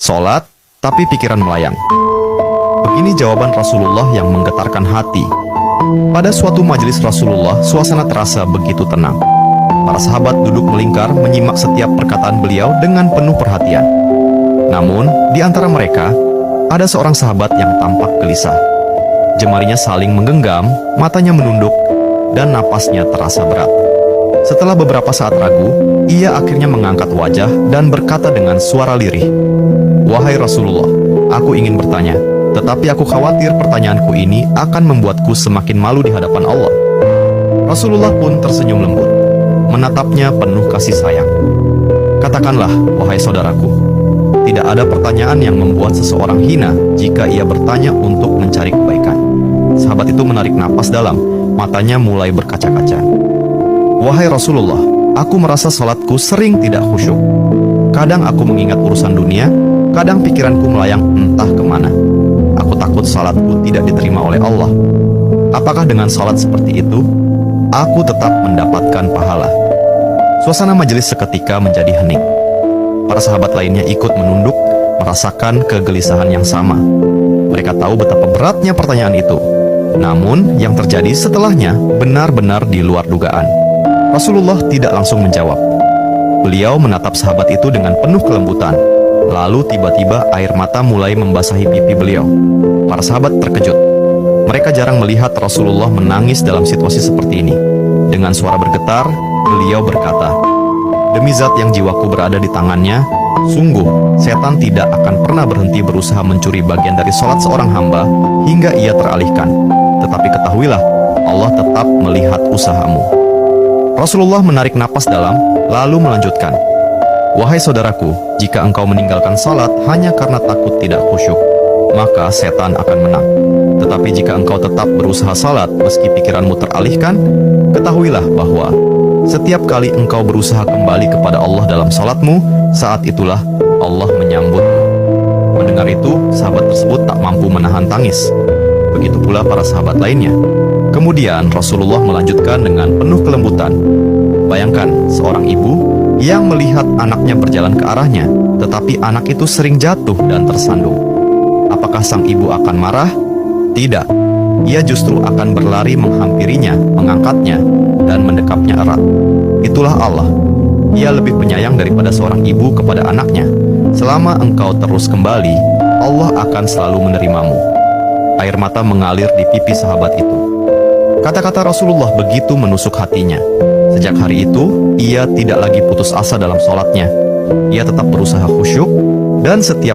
Sholat, tapi pikiran melayang. Begini jawaban Rasulullah yang menggetarkan hati. Pada suatu majelis Rasulullah, suasana terasa begitu tenang. Para sahabat duduk melingkar menyimak setiap perkataan beliau dengan penuh perhatian. Namun, di antara mereka, ada seorang sahabat yang tampak gelisah. Jemarinya saling menggenggam, matanya menunduk, dan napasnya terasa berat. Setelah beberapa saat ragu, ia akhirnya mengangkat wajah dan berkata dengan suara lirih, "Wahai Rasulullah, aku ingin bertanya, tetapi aku khawatir pertanyaanku ini akan membuatku semakin malu di hadapan Allah." Rasulullah pun tersenyum lembut, menatapnya penuh kasih sayang. "Katakanlah, wahai saudaraku, tidak ada pertanyaan yang membuat seseorang hina jika ia bertanya untuk mencari kebaikan." Sahabat itu menarik napas dalam, matanya mulai berkaca-kaca. "Wahai Rasulullah, aku merasa salatku sering tidak khusyuk. Kadang aku mengingat urusan dunia, kadang pikiranku melayang entah kemana. Aku takut salatku tidak diterima oleh Allah. Apakah dengan salat seperti itu, aku tetap mendapatkan pahala?" Suasana majelis seketika menjadi hening. Para sahabat lainnya ikut menunduk, merasakan kegelisahan yang sama. Mereka tahu betapa beratnya pertanyaan itu. Namun, yang terjadi setelahnya benar-benar di luar dugaan. Rasulullah tidak langsung menjawab. Beliau menatap sahabat itu dengan penuh kelembutan. Lalu tiba-tiba air mata mulai membasahi pipi beliau. Para sahabat terkejut. Mereka jarang melihat Rasulullah menangis dalam situasi seperti ini. Dengan suara bergetar, beliau berkata, "Demi zat yang jiwaku berada di tangannya, sungguh setan tidak akan pernah berhenti berusaha mencuri bagian dari sholat seorang hamba hingga ia teralihkan. Tetapi ketahuilah, Allah tetap melihat usahamu." Rasulullah menarik napas dalam, lalu melanjutkan, "Wahai saudaraku, jika engkau meninggalkan salat hanya karena takut tidak khusyuk, maka setan akan menang. Tetapi jika engkau tetap berusaha salat meski pikiranmu teralihkan, ketahuilah bahwa setiap kali engkau berusaha kembali kepada Allah dalam salatmu, saat itulah Allah menyambutmu." Mendengar itu, sahabat tersebut tak mampu menahan tangis. Begitu pula para sahabat lainnya. Kemudian Rasulullah melanjutkan dengan penuh kelembutan, "Bayangkan seorang ibu yang melihat anaknya berjalan ke arahnya, tetapi anak itu sering jatuh dan tersandung. Apakah sang ibu akan marah? Tidak. Ia justru akan berlari menghampirinya, mengangkatnya, dan mendekapnya erat. Itulah Allah. Ia lebih penyayang daripada seorang ibu kepada anaknya. Selama engkau terus kembali, Allah akan selalu menerimamu." Air mata mengalir di pipi sahabat itu. Kata-kata Rasulullah begitu menusuk hatinya. Sejak hari itu, ia tidak lagi putus asa dalam sholatnya. Ia tetap berusaha khusyuk, dan setiap